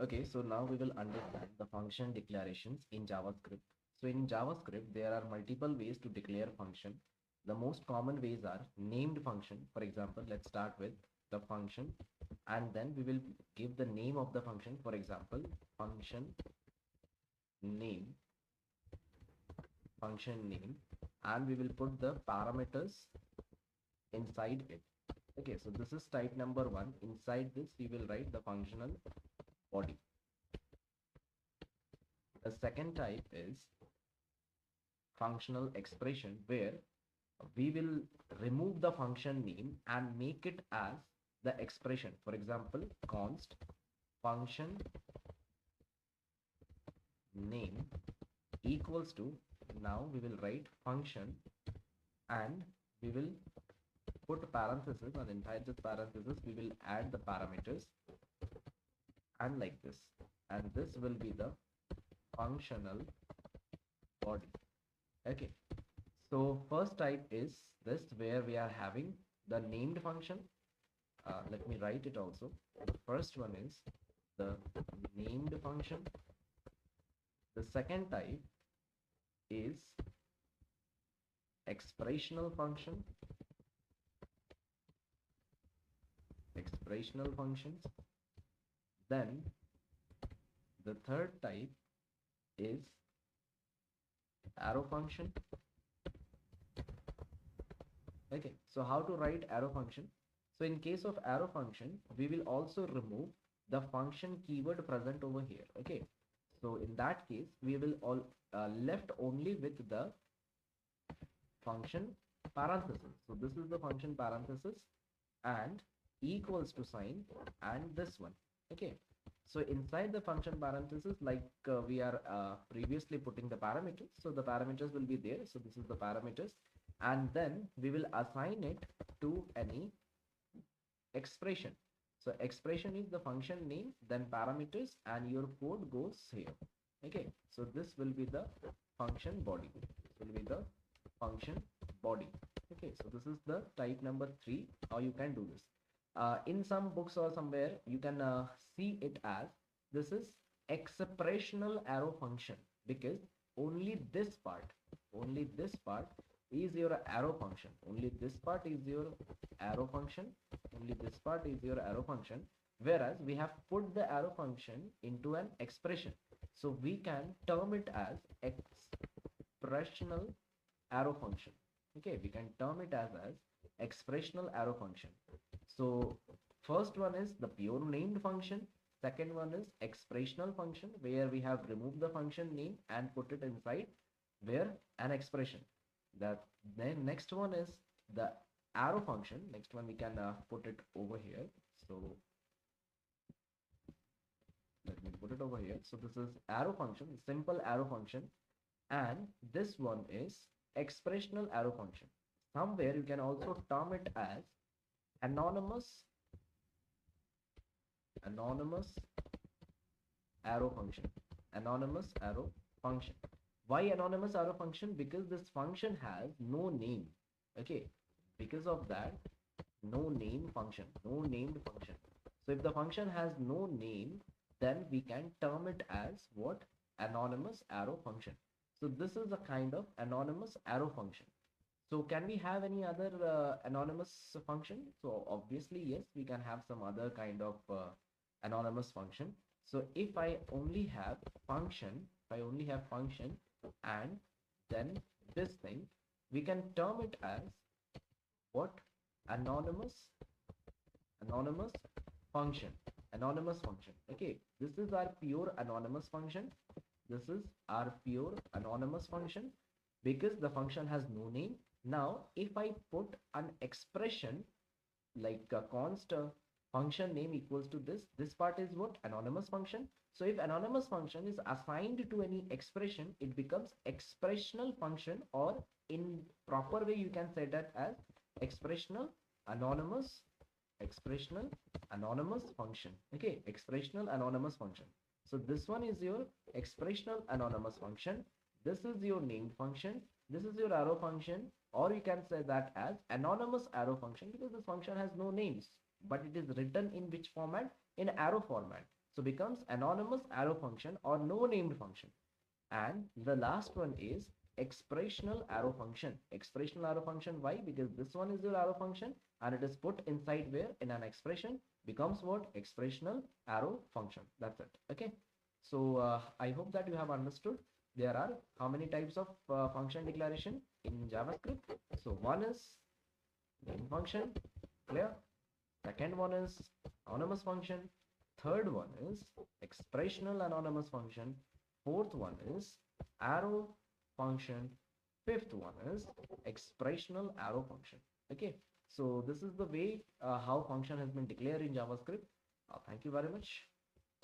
Okay, so now we will understand the function declarations in JavaScript. So in JavaScript, there are multiple ways to declare function. The most common ways are named function. For example, let's start with the function, and then we will give the name of the function. For example, name, function name, and we will put the parameters inside it. Okay, so this is type number one. Inside this, we will write the functional body. The second type is functional expression, where we will remove the function name and make it as the expression. For example, const function name equals to, now we will write function, and we will put parenthesis, and inside this parenthesis we will add the parameters, and like this, and this will be the functional body. Okay, so first type is this, where we are having the named function. Let me write it also. The first one is the named function. The second type is expressional function. Expressional functions. Then the third type is arrow function. Okay, so how to write arrow function? So in case of arrow function, we will also remove the function keyword present over here. Okay, so in that case, we will all left only with the function parenthesis. So this is the function parenthesis and equals to sign and this one. Okay, so inside the function parenthesis, like we are previously putting the parameters, so the parameters will be there. So this is the parameters, and then we will assign it to any expression. So expression is the function name, then parameters, and your code goes here. Okay, so this will be the function body. This will be the function body. Okay, so this is the type number 3, how you can do this. In some books or somewhere you can see it as, this is expressional arrow function, because only this part is your arrow function. Only this part is your arrow function. Only this part is your arrow function. Whereas we have put the arrow function into an expression, so we can term it as expressional arrow function. Okay, we can term it as expressional arrow function. So first one is the pure named function. Second one is expressional function, where we have removed the function name and put it inside where an expression. That then next one is the arrow function. Next one we can put it over here. So let me put it over here. So this is arrow function, simple arrow function, and this one is expressional arrow function. Somewhere you can also term it as anonymous arrow function. Anonymous arrow function. Why anonymous arrow function? Because this function has no name. Okay, because of that, no name function, no named function. So if the function has no name, then we can term it as what? Anonymous arrow function. So this is a kind of anonymous arrow function. So can we have any other anonymous function? So obviously yes, we can have some other kind of anonymous function. So if I only have function, and then this thing, we can term it as what? Anonymous function. Anonymous function. Okay, this is our pure anonymous function. This is our pure anonymous function, because the function has no name. Now if I put an expression like a const function name equals to this part is what? Anonymous function. So if anonymous function is assigned to any expression, it becomes expressional function, or in proper way you can say that as expressional anonymous function. Okay, expressional anonymous function. So this one is your expressional anonymous function. This is your named function. This is your arrow function, or you can say that as anonymous arrow function, because this function has no names, but it is written in which format? In arrow format. So becomes anonymous arrow function or no named function. And the last one is expressional arrow function. Expressional arrow function, why? Because this one is your arrow function and it is put inside where? In an expression, becomes what? Expressional arrow function. That's it. Okay. So I hope that you have understood. There are how many types of function declaration in JavaScript? So one is main function, clear? Second one is anonymous function. Third one is expressional anonymous function. Fourth one is arrow function. Fifth one is expressional arrow function. Okay, so this is the way how function has been declared in JavaScript. Thank you very much.